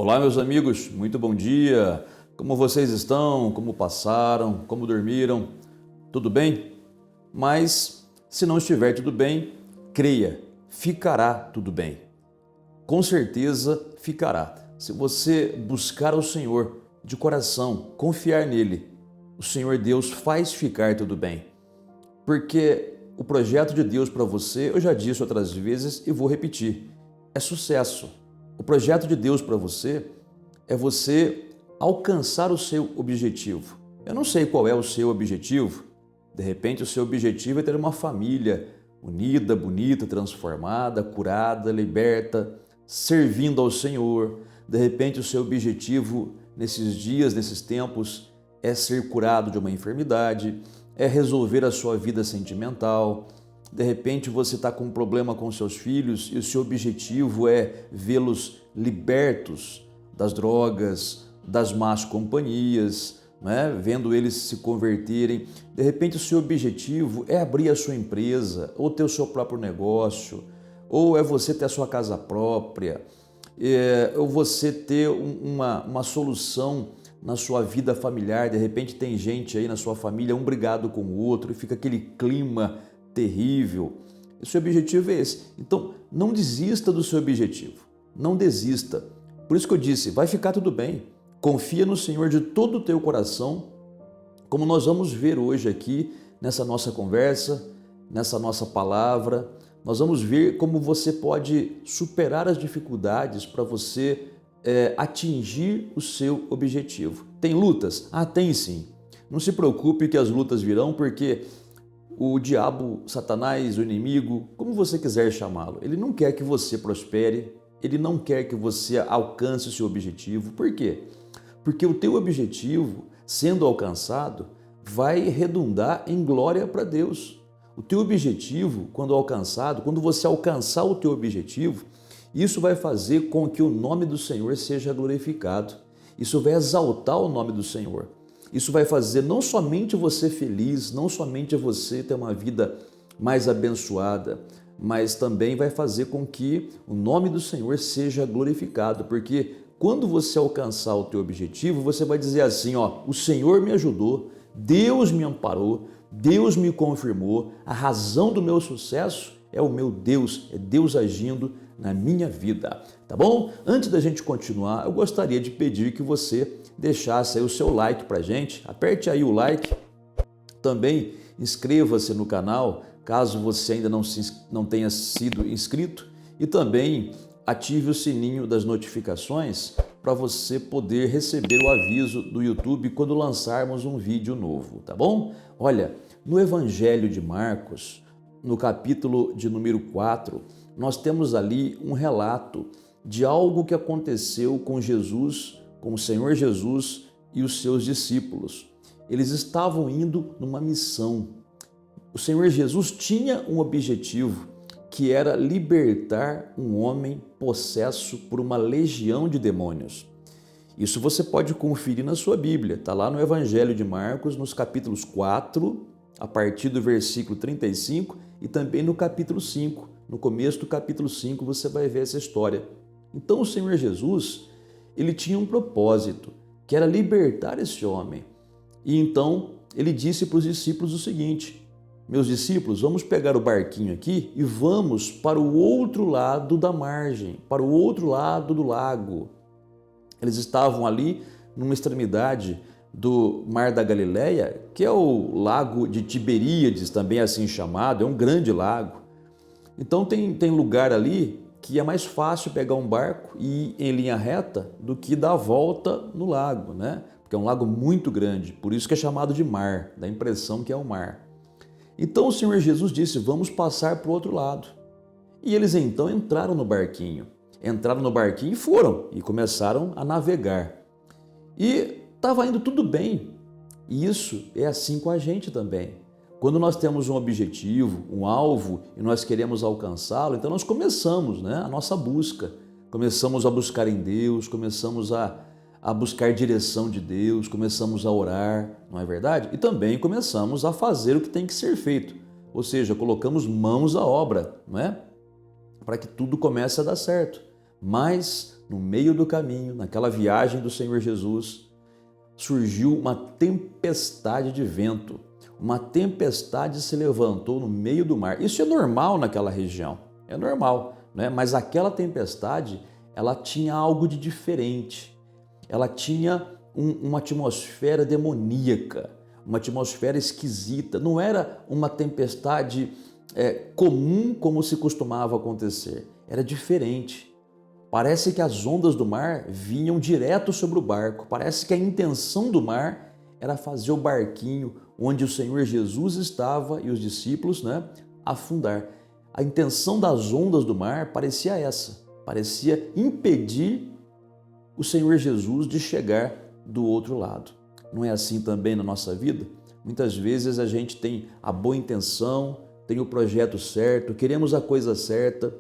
Olá, meus amigos, muito bom dia. Como vocês estão? Como passaram? Como dormiram? Tudo bem? Mas se não estiver tudo bem, creia, ficará tudo bem. Com certeza ficará. Se você buscar o Senhor de coração, confiar nele, o Senhor Deus faz ficar tudo bem. Porque o projeto de Deus para você, eu já disse outras vezes e vou repetir, é sucesso. O projeto de Deus para você é você alcançar o seu objetivo. Eu não sei qual é o seu objetivo. De repente, o seu objetivo é ter uma família unida, bonita, transformada, curada, liberta, servindo ao Senhor. De repente, o seu objetivo nesses dias, nesses tempos, é ser curado de uma enfermidade, é resolver a sua vida sentimental. De repente você está com um problema com seus filhos e o seu objetivo é vê-los libertos das drogas, das más companhias, né? Vendo eles se converterem. De repente o seu objetivo é abrir a sua empresa, ou ter o seu próprio negócio, ou é você ter a sua casa própria, ou você ter uma solução na sua vida familiar. De repente tem gente aí na sua família, um brigado com o outro, e fica aquele clima terrível. O seu objetivo é esse. Então, não desista do seu objetivo. Não desista. Por isso que eu disse, vai ficar tudo bem. Confia no Senhor de todo o teu coração, como nós vamos ver hoje aqui nessa nossa conversa, nessa nossa palavra. Nós vamos ver como você pode superar as dificuldades para você atingir o seu objetivo. Tem lutas? Ah, tem sim. Não se preocupe que as lutas virão, porque o diabo, Satanás, o inimigo, como você quiser chamá-lo, ele não quer que você prospere, ele não quer que você alcance o seu objetivo. Por quê? Porque o teu objetivo, sendo alcançado, vai redundar em glória para Deus. O teu objetivo, quando alcançado, quando você alcançar o teu objetivo, isso vai fazer com que o nome do Senhor seja glorificado. Isso vai exaltar o nome do Senhor. Isso vai fazer não somente você feliz, não somente você ter uma vida mais abençoada, mas também vai fazer com que o nome do Senhor seja glorificado, porque quando você alcançar o teu objetivo, você vai dizer assim, ó, o Senhor me ajudou, Deus me amparou, Deus me confirmou, a razão do meu sucesso é o meu Deus, é Deus agindo na minha vida, tá bom? Antes da gente continuar, eu gostaria de pedir que você deixasse aí o seu like pra gente, aperte aí o like, também inscreva-se no canal, caso você ainda não tenha sido inscrito, e também ative o sininho das notificações para você poder receber o aviso do YouTube quando lançarmos um vídeo novo, tá bom? Olha, no Evangelho de Marcos, no capítulo de número 4, nós temos ali um relato de algo que aconteceu com Jesus, com o Senhor Jesus e os seus discípulos. Eles estavam indo numa missão. O Senhor Jesus tinha um objetivo, que era libertar um homem possesso por uma legião de demônios. Isso você pode conferir na sua Bíblia, está lá no Evangelho de Marcos, nos capítulos 4, a partir do versículo 35, e também no capítulo 5. No começo do capítulo 5 você vai ver essa história. Então o Senhor Jesus, ele tinha um propósito, que era libertar esse homem. E então ele disse para os discípulos o seguinte: meus discípulos, vamos pegar o barquinho aqui e vamos para o outro lado da margem, para o outro lado do lago. Eles estavam ali numa extremidade do Mar da Galileia, que é o lago de Tiberíades, também assim chamado, é um grande lago. Então tem lugar ali que é mais fácil pegar um barco e ir em linha reta do que dar a volta no lago, né? Porque é um lago muito grande, por isso que é chamado de mar, dá a impressão que é um mar. Então o Senhor Jesus disse, vamos passar para o outro lado. E eles então entraram no barquinho e foram, e começaram a navegar. E estava indo tudo bem. E isso é assim com a gente também. Quando nós temos um objetivo, um alvo, e nós queremos alcançá-lo, então nós começamos, né, a nossa busca. Começamos a buscar em Deus, começamos a buscar direção de Deus, começamos a orar, não é verdade? E também começamos a fazer o que tem que ser feito. Ou seja, colocamos mãos à obra, não é? Para que tudo comece a dar certo. Mas no meio do caminho, naquela viagem do Senhor Jesus, surgiu uma tempestade de vento. Uma tempestade se levantou no meio do mar. Isso é normal naquela região, é normal, né? Mas aquela tempestade, ela tinha algo de diferente. Ela tinha uma atmosfera demoníaca, uma atmosfera esquisita. Não era uma tempestade comum como se costumava acontecer. Era diferente. Parece que as ondas do mar vinham direto sobre o barco. Parece que a intenção do mar era fazer o barquinho onde o Senhor Jesus estava e os discípulos, né, afundar. A intenção das ondas do mar parecia essa. Parecia impedir o Senhor Jesus de chegar do outro lado. Não é assim também na nossa vida? Muitas vezes a gente tem a boa intenção, tem o projeto certo, queremos a coisa certa,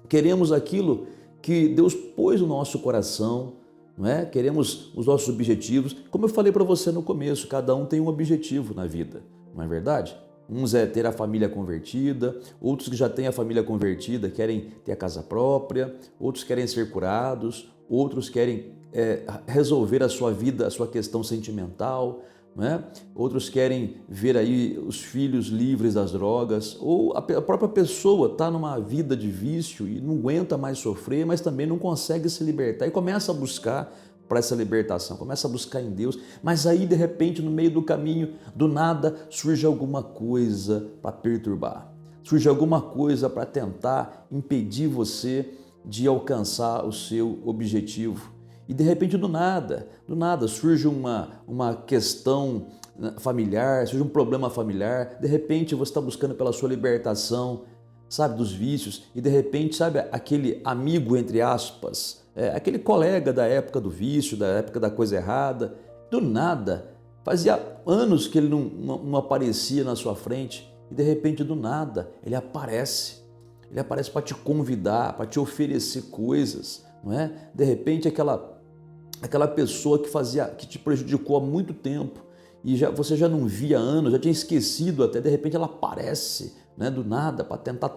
queremos aquilo que Deus pôs no nosso coração, não é? Queremos os nossos objetivos. Como eu falei para você no começo, cada um tem um objetivo na vida, não é verdade? Uns é ter a família convertida, outros que já têm a família convertida querem ter a casa própria, outros querem ser curados, outros querem resolver a sua vida, a sua questão sentimental, né? Outros querem ver aí os filhos livres das drogas, ou a própria pessoa está numa vida de vício e não aguenta mais sofrer, mas também não consegue se libertar e começa a buscar para essa libertação, começa a buscar em Deus, mas aí de repente no meio do caminho, do nada, surge alguma coisa para perturbar, surge alguma coisa para tentar impedir você de alcançar o seu objetivo. E de repente do nada surge uma questão familiar, surge um problema familiar, de repente você está buscando pela sua libertação, sabe, dos vícios, e de repente, sabe, aquele amigo, entre aspas, aquele colega da época do vício, da época da coisa errada, do nada, fazia anos que ele não aparecia na sua frente, e de repente do nada ele aparece para te convidar, para te oferecer coisas, não é? De repente aquela pessoa que te prejudicou há muito tempo e você já não via há anos, já tinha esquecido até, de repente ela aparece, né, do nada para tentar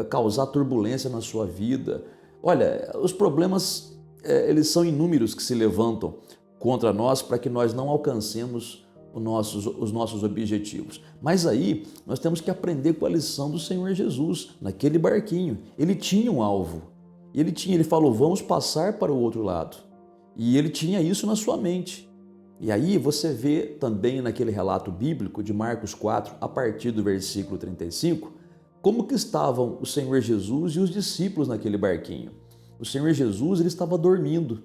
causar turbulência na sua vida. Olha, os problemas eles são inúmeros que se levantam contra nós para que nós não alcancemos os nossos objetivos. Mas aí nós temos que aprender com a lição do Senhor Jesus naquele barquinho. Ele tinha um alvo. Ele falou, vamos passar para o outro lado. E ele tinha isso na sua mente. E aí você vê também naquele relato bíblico de Marcos 4, a partir do versículo 35, como que estavam o Senhor Jesus e os discípulos naquele barquinho. O Senhor Jesus ele estava dormindo.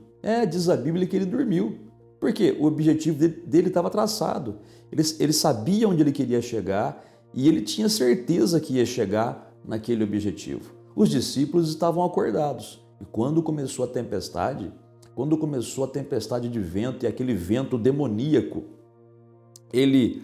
Diz a Bíblia que ele dormiu. Porque o objetivo dele estava traçado. Ele sabia onde ele queria chegar e ele tinha certeza que ia chegar naquele objetivo. Os discípulos estavam acordados. E quando começou a tempestade de vento e aquele vento demoníaco, ele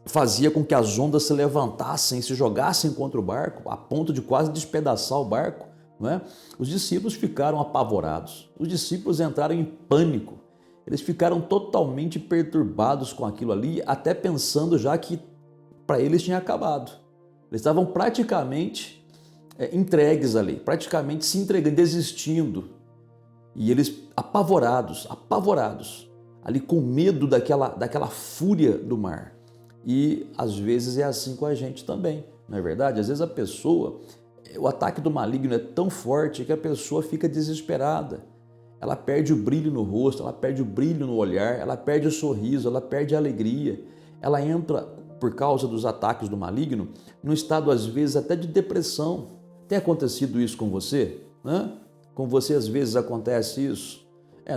fazia com que as ondas se levantassem, se jogassem contra o barco, a ponto de quase despedaçar o barco, não é? Os discípulos ficaram apavorados. Os discípulos entraram em pânico. Eles ficaram totalmente perturbados com aquilo ali, até pensando já que para eles tinha acabado. Eles estavam praticamente entregues ali, praticamente se entregando, desistindo. E eles apavorados, ali com medo daquela fúria do mar. E às vezes é assim com a gente também, não é verdade? Às vezes a pessoa, o ataque do maligno é tão forte que a pessoa fica desesperada. Ela perde o brilho no rosto, ela perde o brilho no olhar, ela perde o sorriso, ela perde a alegria. Ela entra, por causa dos ataques do maligno, num estado às vezes até de depressão. Tem acontecido isso com você? Com você às vezes acontece isso?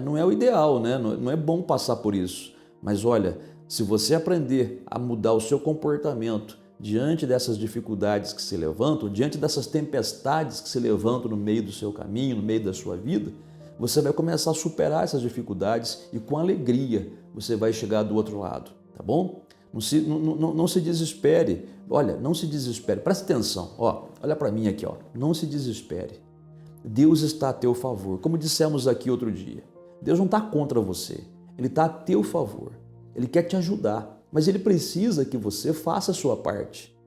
Não é o ideal, né? Não é bom passar por isso. Mas olha, se você aprender a mudar o seu comportamento diante dessas dificuldades que se levantam, diante dessas tempestades que se levantam no meio do seu caminho, no meio da sua vida, você vai começar a superar essas dificuldades e com alegria você vai chegar do outro lado, tá bom? Não se desespere. Olha, não se desespere. Presta atenção. Olha para mim aqui. Não se desespere. Deus está a teu favor. Como dissemos aqui outro dia, Deus não está contra você. Ele está a teu favor. Ele quer te ajudar. Mas Ele precisa que você faça a sua parte.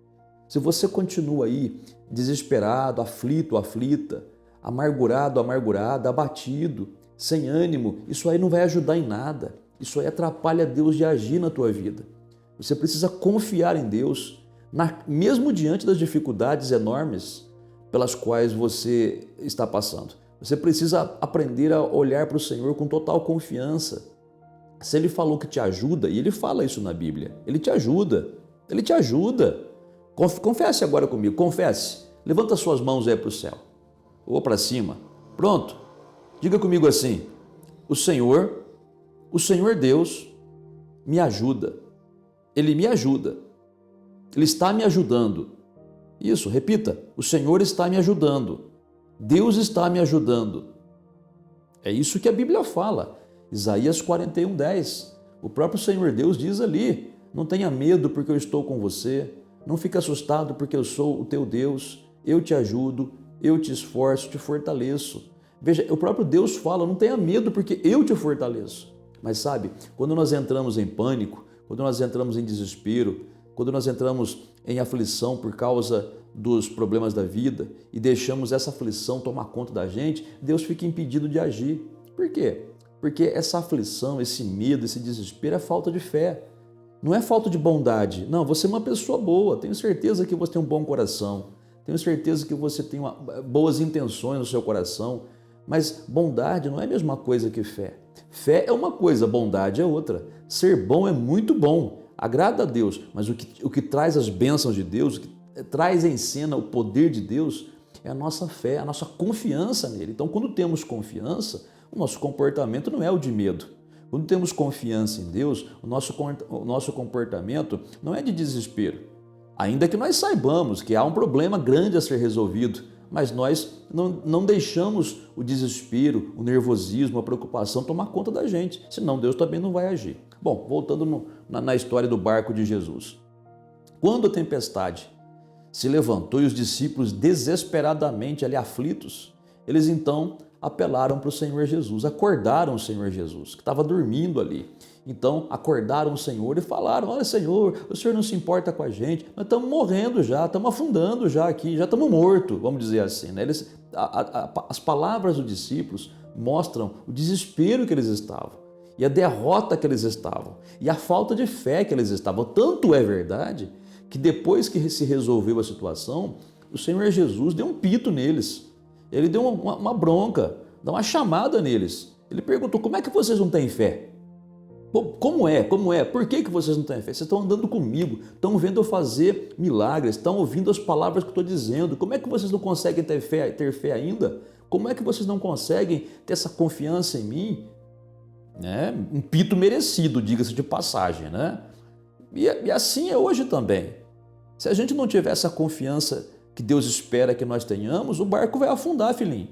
Se você continua aí desesperado, aflito, aflita, amargurado, amargurada, abatido, sem ânimo, isso aí não vai ajudar em nada. Isso aí atrapalha Deus de agir na tua vida. Você precisa confiar em Deus, mesmo diante das dificuldades enormes pelas quais você está passando. Você precisa aprender a olhar para o Senhor com total confiança. Se Ele falou que te ajuda, e Ele fala isso na Bíblia, Ele te ajuda, Ele te ajuda. Confesse agora comigo, confesse. Levanta suas mãos aí para o céu, ou para cima. Pronto. Diga comigo assim: o Senhor Deus me ajuda. Ele me ajuda. Ele está me ajudando. Isso, repita. O Senhor está me ajudando. Deus está me ajudando. É isso que a Bíblia fala. Isaías 41:10. O próprio Senhor Deus diz ali: não tenha medo porque eu estou com você. Não fique assustado porque eu sou o teu Deus. Eu te ajudo, eu te esforço, te fortaleço. Veja, o próprio Deus fala: não tenha medo porque eu te fortaleço. Mas sabe, quando nós entramos em pânico, quando nós entramos em desespero, quando nós entramos em aflição por causa dos problemas da vida e deixamos essa aflição tomar conta da gente, Deus fica impedido de agir. Por quê? Porque essa aflição, esse medo, esse desespero é falta de fé. Não é falta de bondade. Não, você é uma pessoa boa. Tenho certeza que você tem um bom coração. Tenho certeza que você tem boas intenções no seu coração. Mas bondade não é a mesma coisa que fé. Fé é uma coisa, bondade é outra. Ser bom é muito bom, agrada a Deus, mas o que traz as bênçãos de Deus, o que traz em cena o poder de Deus, é a nossa fé, a nossa confiança nele. Então, quando temos confiança, o nosso comportamento não é o de medo. Quando temos confiança em Deus, o nosso comportamento não é de desespero. Ainda que nós saibamos que há um problema grande a ser resolvido, mas nós não deixamos o desespero, o nervosismo, a preocupação tomar conta da gente, senão Deus também não vai agir. Bom, voltando na história do barco de Jesus. Quando a tempestade se levantou e os discípulos desesperadamente ali aflitos, eles então apelaram para o Senhor Jesus, acordaram o Senhor Jesus, que estava dormindo ali. Então acordaram o Senhor e falaram: olha, Senhor, o Senhor não se importa com a gente, nós estamos morrendo já, estamos afundando já aqui, já estamos mortos, vamos dizer assim, né? As palavras dos discípulos mostram o desespero que eles estavam e a derrota que eles estavam e a falta de fé que eles estavam. Tanto é verdade que depois que se resolveu a situação, o Senhor Jesus deu um pito neles. Ele deu uma bronca, deu uma chamada neles. Ele perguntou: como é que vocês não têm fé? Como é? Por que vocês não têm fé? Vocês estão andando comigo, estão vendo eu fazer milagres, estão ouvindo as palavras que eu estou dizendo. Como é que vocês não conseguem ter fé ainda? Como é que vocês não conseguem ter essa confiança em mim? Um pito merecido, diga-se de passagem, né? E assim é hoje também. Se a gente não tiver essa confiança que Deus espera que nós tenhamos, o barco vai afundar, filhinho.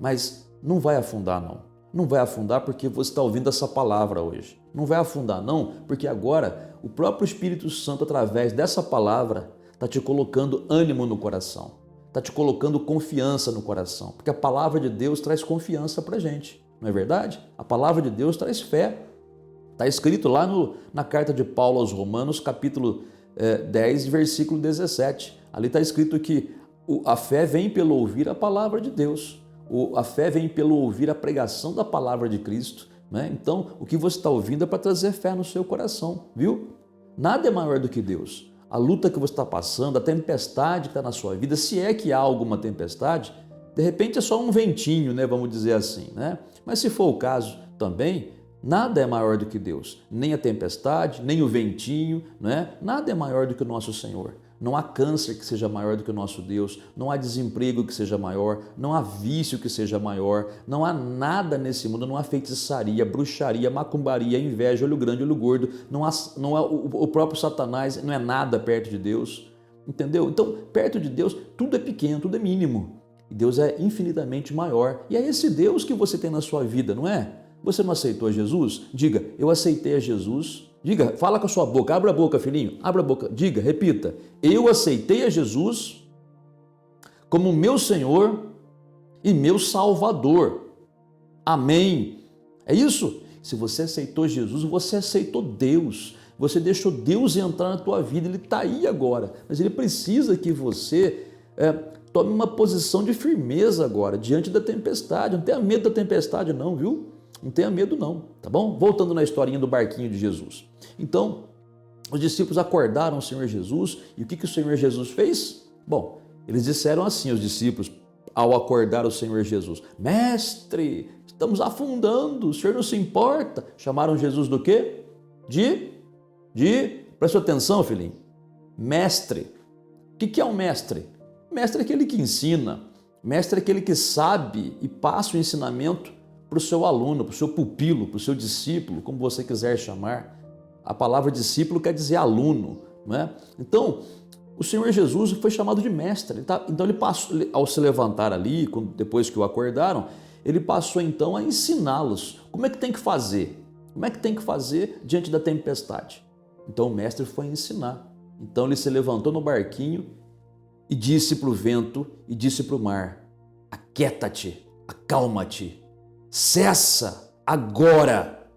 Mas não vai afundar, não. Não vai afundar porque você está ouvindo essa palavra hoje. Não vai afundar, não, porque agora o próprio Espírito Santo, através dessa palavra, está te colocando ânimo no coração, está te colocando confiança no coração, porque a palavra de Deus traz confiança para a gente, não é verdade? A palavra de Deus traz fé. Está escrito lá na carta de Paulo aos Romanos, capítulo 10, versículo 17. Ali está escrito que a fé vem pelo ouvir a palavra de Deus. A fé vem pelo ouvir a pregação da palavra de Cristo, né? Então, o que você está ouvindo é para trazer fé no seu coração, viu? Nada é maior do que Deus. A luta que você está passando, a tempestade que está na sua vida, se é que há alguma tempestade, de repente é só um ventinho, né? Vamos dizer assim, né? Mas se for o caso também, nada é maior do que Deus. Nem a tempestade, nem o ventinho, né? Nada é maior do que o nosso Senhor. Não há câncer que seja maior do que o nosso Deus, não há desemprego que seja maior, não há vício que seja maior, não há nada nesse mundo, não há feitiçaria, bruxaria, macumbaria, inveja, olho grande, olho gordo, não há o próprio Satanás, não é nada perto de Deus, entendeu? Então, perto de Deus, tudo é pequeno, tudo é mínimo, e Deus é infinitamente maior, e é esse Deus que você tem na sua vida, não é? Você não aceitou Jesus? Diga: eu aceitei a Jesus. Diga, fala com a sua boca, abra a boca, filhinho, abra a boca, diga, repita: eu aceitei a Jesus como meu Senhor e meu Salvador. Amém. É isso? Se você aceitou Jesus, você aceitou Deus. Você deixou Deus entrar na tua vida, Ele está aí agora, mas Ele precisa que você tome uma posição de firmeza agora, diante da tempestade. Não tenha medo da tempestade não, viu? Não tenha medo não, tá bom? Voltando na historinha do barquinho de Jesus. Então, os discípulos acordaram o Senhor Jesus, e o que o Senhor Jesus fez? Bom, eles disseram assim, os discípulos, ao acordar o Senhor Jesus: Mestre, estamos afundando, o Senhor não se importa. Chamaram Jesus do quê? Presta atenção, filhinho. Mestre. O que é um mestre? Mestre é aquele que ensina. Mestre é aquele que sabe e passa o ensinamento para o seu aluno, para o seu pupilo, para o seu discípulo, como você quiser chamar. A palavra discípulo quer dizer aluno, não é? Então, o Senhor Jesus foi chamado de mestre. Então ele passou, ao se levantar ali, depois que o acordaram, ele passou então a ensiná-los como é que tem que fazer. Como é que tem que fazer diante da tempestade? Então o mestre foi ensinar. Então ele se levantou no barquinho e disse para o vento e disse para o mar: aquieta-te, acalma-te, cessa agora.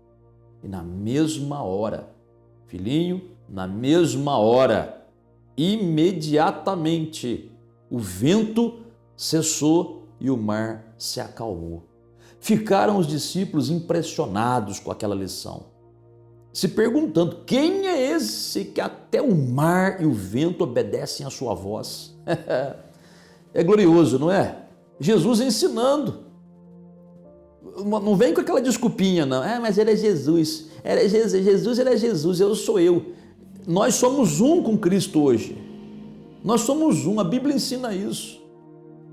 E na mesma hora, filhinho, na mesma hora, imediatamente, o vento cessou e o mar se acalmou. Ficaram os discípulos impressionados com aquela lição, se perguntando: quem é esse que até o mar e o vento obedecem à sua voz? É glorioso, não é? Jesus ensinando. Não vem com aquela desculpinha, não. Mas ele é Jesus. Jesus era Jesus, eu sou eu. Nós somos um com Cristo hoje. Nós somos um, a Bíblia ensina isso.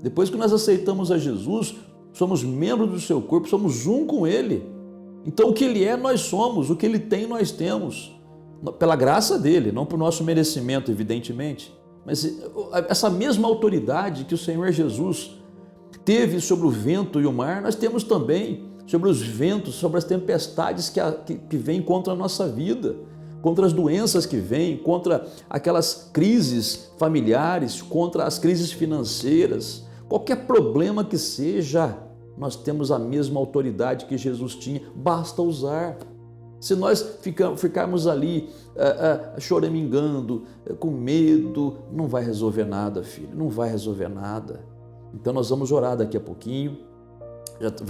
Depois que nós aceitamos a Jesus, somos membros do seu corpo, somos um com Ele. Então o que Ele é, nós somos, o que Ele tem, nós temos. Pela graça dEle, não por nosso merecimento, evidentemente. Mas essa mesma autoridade que o Senhor Jesus teve sobre o vento e o mar, nós temos também sobre os ventos, sobre as tempestades que vêm contra a nossa vida, contra as doenças que vêm, contra aquelas crises familiares, contra as crises financeiras, qualquer problema que seja, nós temos a mesma autoridade que Jesus tinha, basta usar. Se nós ficarmos ali choramingando, com medo, não vai resolver nada, filho, não vai resolver nada. Então nós vamos orar daqui a pouquinho,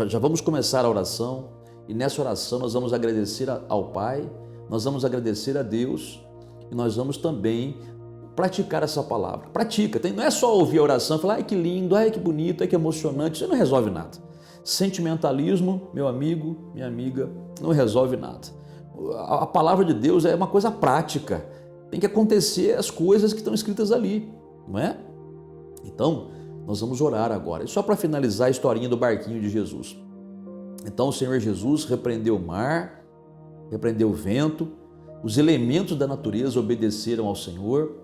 já vamos começar a oração, e nessa oração nós vamos agradecer ao Pai, nós vamos agradecer a Deus, e nós vamos também praticar essa palavra. Pratica, não é só ouvir a oração e falar: ai que lindo, ai que bonito, ai que emocionante, isso não resolve nada. Sentimentalismo, meu amigo, minha amiga, não resolve nada. A palavra de Deus é uma coisa prática, tem que acontecer as coisas que estão escritas ali, não é? Então, nós vamos orar agora. E só para finalizar a historinha do barquinho de Jesus. Então o Senhor Jesus repreendeu o mar, repreendeu o vento, os elementos da natureza obedeceram ao Senhor,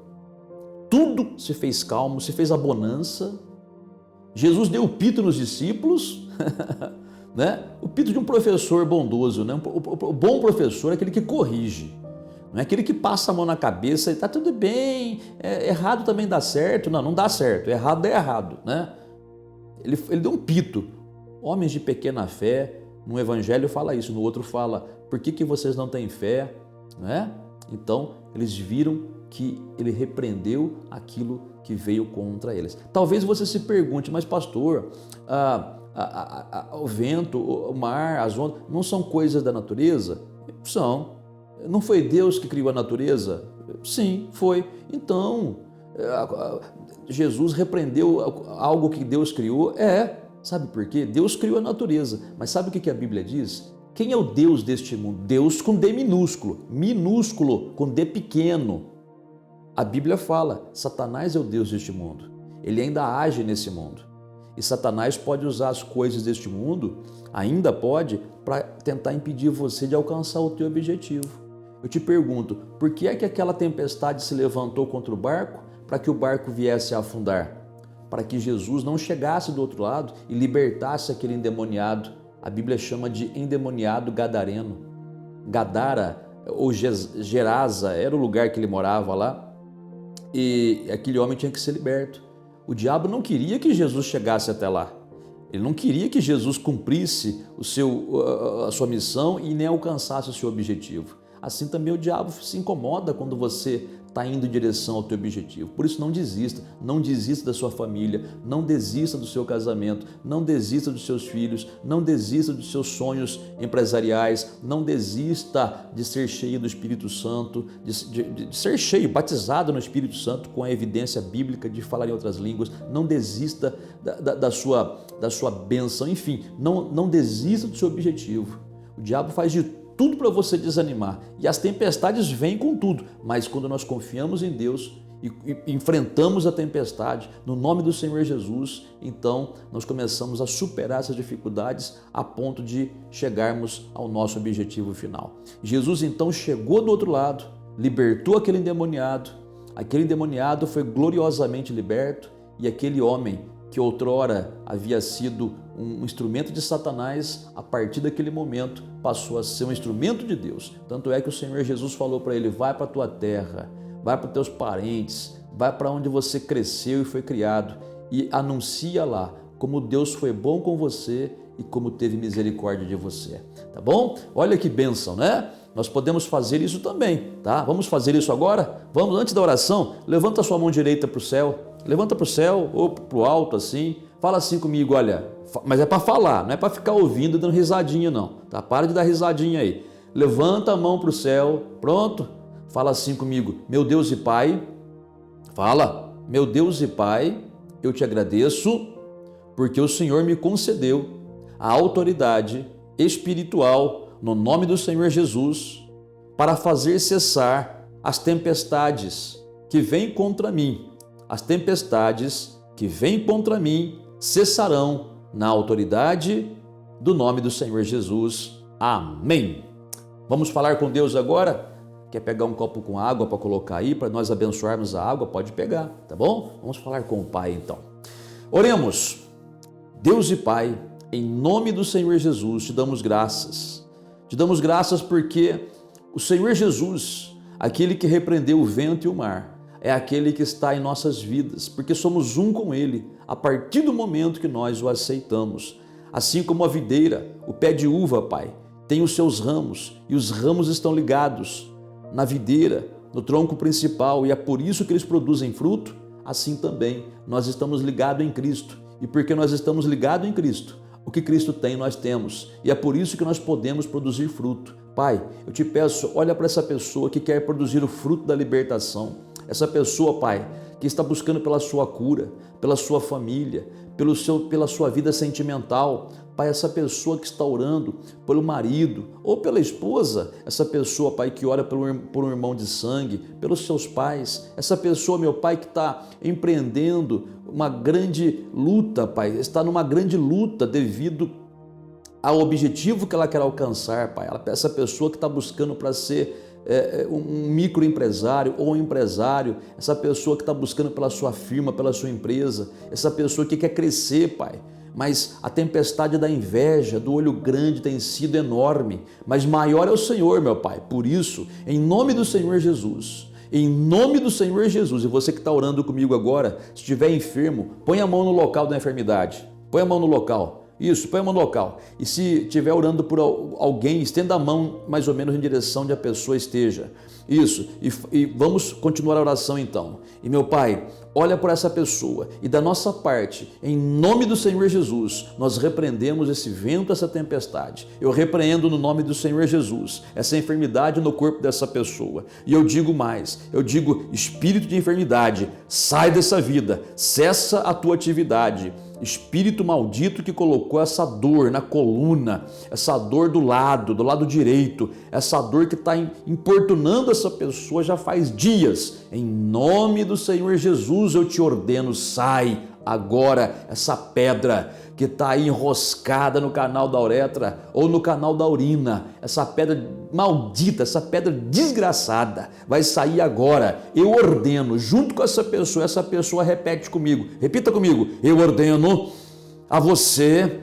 tudo se fez calmo, se fez a bonança. Jesus deu o pito nos discípulos, né? O pito de um professor bondoso, né? O bom professor é aquele que corrige, não é aquele que passa a mão na cabeça e está tudo bem, errado também dá certo. Não dá certo, errado é errado, né? Ele deu um pito. Homens de pequena fé, no evangelho fala isso, no outro fala: por que vocês não têm fé? Né? Então eles viram que ele repreendeu aquilo que veio contra eles. Talvez você se pergunte: mas pastor, o vento, o mar, as ondas, não são coisas da natureza? São. Não foi Deus que criou a natureza? Sim, foi. Então, Jesus repreendeu algo que Deus criou? Sabe por quê? Deus criou a natureza, mas sabe o que a Bíblia diz? Quem é o Deus deste mundo? Deus com D minúsculo, minúsculo com D pequeno. A Bíblia fala: Satanás é o Deus deste mundo. Ele ainda age nesse mundo. E Satanás pode usar as coisas deste mundo, ainda pode, para tentar impedir você de alcançar o teu objetivo. Eu te pergunto, por que é que aquela tempestade se levantou contra o barco? Para que o barco viesse a afundar. Para que Jesus não chegasse do outro lado e libertasse aquele endemoniado. A Bíblia chama de endemoniado gadareno. Gadara, ou Gerasa, era o lugar que ele morava lá. E aquele homem tinha que ser liberto. O diabo não queria que Jesus chegasse até lá. Ele não queria que Jesus cumprisse a sua missão e nem alcançasse o seu objetivo. Assim também o diabo se incomoda quando você está indo em direção ao teu objetivo. Por isso não desista da sua família, não desista do seu casamento, não desista dos seus filhos, não desista dos seus sonhos empresariais, não desista de ser cheio do Espírito Santo, de ser cheio, batizado no Espírito Santo com a evidência bíblica de falar em outras línguas, não desista da sua bênção, enfim, não desista do seu objetivo. O diabo faz de tudo para você desanimar e as tempestades vêm com tudo, mas quando nós confiamos em Deus e enfrentamos a tempestade no nome do Senhor Jesus, então nós começamos a superar essas dificuldades a ponto de chegarmos ao nosso objetivo final. Jesus então chegou do outro lado, libertou aquele endemoniado foi gloriosamente liberto e aquele homem que outrora havia sido um instrumento de Satanás, a partir daquele momento passou a ser um instrumento de Deus. Tanto é que o Senhor Jesus falou para ele: vai para a tua terra, vai para os teus parentes, vai para onde você cresceu e foi criado e anuncia lá como Deus foi bom com você e como teve misericórdia de você. Tá bom? Olha que bênção, né? Nós podemos fazer isso também, tá? Vamos fazer isso agora? Vamos, antes da oração, levanta a sua mão direita para o céu. Levanta para o céu ou para o alto assim, fala assim comigo, olha, mas é para falar, não é para ficar ouvindo e dando risadinha não, tá? Para de dar risadinha aí. Levanta a mão para o céu, pronto? Fala assim comigo: meu Deus e Pai, fala, meu Deus e Pai, eu te agradeço porque o Senhor me concedeu a autoridade espiritual no nome do Senhor Jesus para fazer cessar as tempestades que vêm contra mim. As tempestades que vêm contra mim cessarão na autoridade do nome do Senhor Jesus. Amém. Vamos falar com Deus agora? Quer pegar um copo com água para colocar aí, para nós abençoarmos a água? Pode pegar, tá bom? Vamos falar com o Pai então. Oremos. Deus e Pai, em nome do Senhor Jesus, te damos graças. Te damos graças porque o Senhor Jesus, aquele que repreendeu o vento e o mar, é aquele que está em nossas vidas, porque somos um com Ele, a partir do momento que nós o aceitamos. Assim como a videira, o pé de uva, Pai, tem os seus ramos, e os ramos estão ligados na videira, no tronco principal, e é por isso que eles produzem fruto, assim também nós estamos ligados em Cristo. E porque nós estamos ligados em Cristo, o que Cristo tem, nós temos, e é por isso que nós podemos produzir fruto. Pai, eu te peço, olha para essa pessoa que quer produzir o fruto da libertação. Essa pessoa, Pai, que está buscando pela sua cura, pela sua família, pela sua vida sentimental. Pai, essa pessoa que está orando pelo marido ou pela esposa, essa pessoa, Pai, que ora por um irmão de sangue, pelos seus pais, essa pessoa, meu Pai, que está empreendendo uma grande luta, Pai, está numa grande luta devido ao objetivo que ela quer alcançar, Pai. Essa pessoa que está buscando para ser um microempresário ou um empresário, essa pessoa que está buscando pela sua firma, pela sua empresa, essa pessoa que quer crescer, Pai, mas a tempestade da inveja, do olho grande tem sido enorme, mas maior é o Senhor, meu Pai. Por isso, em nome do Senhor Jesus, em nome do Senhor Jesus, e você que está orando comigo agora, se estiver enfermo, põe a mão no local da enfermidade, põe a mão no local. Isso, põe a mão no local. E se estiver orando por alguém, estenda a mão mais ou menos em direção onde a pessoa esteja. Isso, e vamos continuar a oração então. E meu Pai, olha por essa pessoa e da nossa parte, em nome do Senhor Jesus, nós repreendemos esse vento, essa tempestade. Eu repreendo no nome do Senhor Jesus essa enfermidade no corpo dessa pessoa. E eu digo mais, eu digo: espírito de enfermidade, sai dessa vida, cessa a tua atividade. Espírito maldito que colocou essa dor na coluna, essa dor do lado direito, essa dor que está importunando essa pessoa já faz dias. Em nome do Senhor Jesus eu te ordeno, sai agora essa pedra que está aí enroscada no canal da uretra ou no canal da urina, essa pedra maldita, essa pedra desgraçada, vai sair agora. Eu ordeno, junto com essa pessoa repete comigo, repita comigo: eu ordeno a você,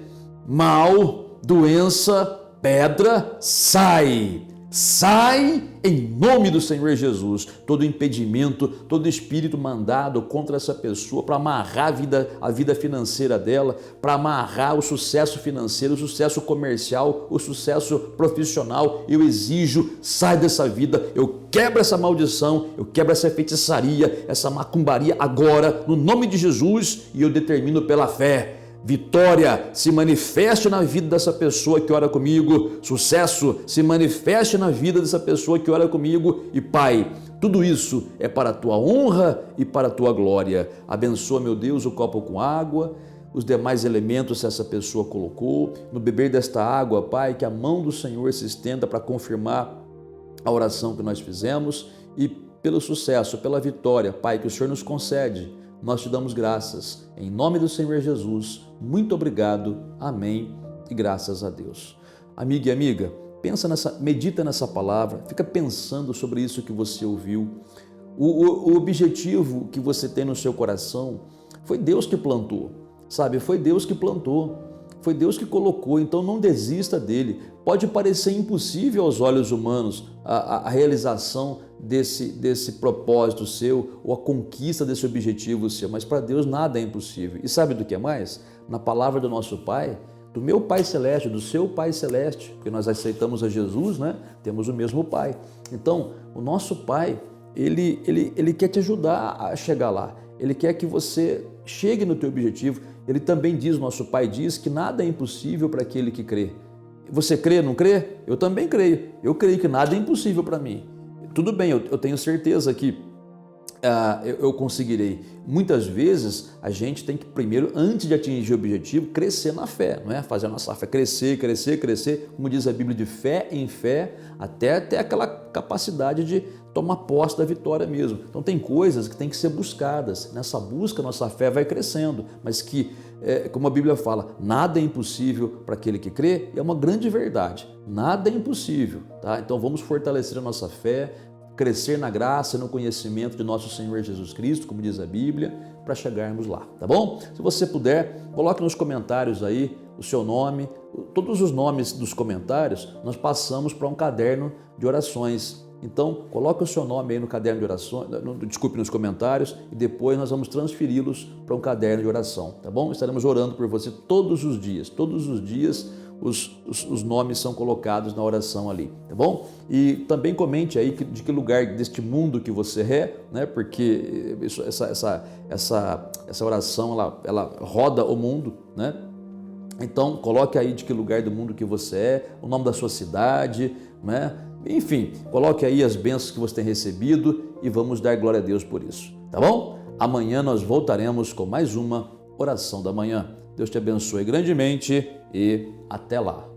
mal, doença, pedra, sai. Sai em nome do Senhor Jesus todo impedimento, todo espírito mandado contra essa pessoa para amarrar a vida financeira dela, para amarrar o sucesso financeiro, o sucesso comercial, o sucesso profissional. Eu exijo, sai dessa vida, eu quebro essa maldição, eu quebro essa feitiçaria, essa macumbaria agora, no nome de Jesus, e eu determino pela fé. Vitória se manifeste na vida dessa pessoa que ora comigo, sucesso se manifeste na vida dessa pessoa que ora comigo, e Pai, tudo isso é para a tua honra e para a tua glória. Abençoa, meu Deus, o copo com água, os demais elementos que essa pessoa colocou, no beber desta água, Pai, que a mão do Senhor se estenda para confirmar a oração que nós fizemos, e pelo sucesso, pela vitória, Pai, que o Senhor nos concede, nós te damos graças, em nome do Senhor Jesus, muito obrigado, amém e graças a Deus. Amiga e amiga, medita nessa palavra, fica pensando sobre isso que você ouviu. O objetivo que você tem no seu coração foi Deus que plantou, sabe? Foi Deus que plantou, foi Deus que colocou, então não desista dele. Pode parecer impossível aos olhos humanos a realização desse propósito seu, ou a conquista desse objetivo seu, mas para Deus nada é impossível. E sabe do que é mais? Na palavra do nosso Pai, do meu Pai Celeste, do seu Pai Celeste, porque nós aceitamos a Jesus, né? Temos o mesmo Pai. Então, o nosso Pai, ele quer te ajudar a chegar lá, ele quer que você chegue no teu objetivo. Ele também diz, nosso Pai diz, que nada é impossível para aquele que crê. Você crê, não crê? Eu também creio. Eu creio que nada é impossível para mim. Tudo bem, eu tenho certeza que eu conseguirei. Muitas vezes a gente tem que primeiro, antes de atingir o objetivo, crescer na fé, não é? Fazer a nossa fé crescer, como diz a Bíblia, de fé em fé, até ter aquela capacidade de tomar posse da vitória mesmo. Então tem coisas que tem que ser buscadas. Nessa busca, nossa fé vai crescendo, mas que, como a Bíblia fala, nada é impossível para aquele que crê, é uma grande verdade. Nada é impossível, tá? Então vamos fortalecer a nossa fé, crescer na graça e no conhecimento de nosso Senhor Jesus Cristo, como diz a Bíblia, para chegarmos lá, tá bom? Se você puder, coloque nos comentários aí o seu nome, todos os nomes dos comentários nós passamos para um caderno de orações. Então, coloque o seu nome aí no caderno de orações, nos comentários, e depois nós vamos transferi-los para um caderno de oração, tá bom? Estaremos orando por você todos os dias os nomes são colocados na oração ali, tá bom? E também comente aí de que lugar deste mundo que você é, né? Porque essa oração, ela roda o mundo, né? Então, coloque aí de que lugar do mundo que você é, o nome da sua cidade, né? Enfim, coloque aí as bênçãos que você tem recebido e vamos dar glória a Deus por isso, tá bom? Amanhã nós voltaremos com mais uma oração da manhã. Deus te abençoe grandemente e até lá.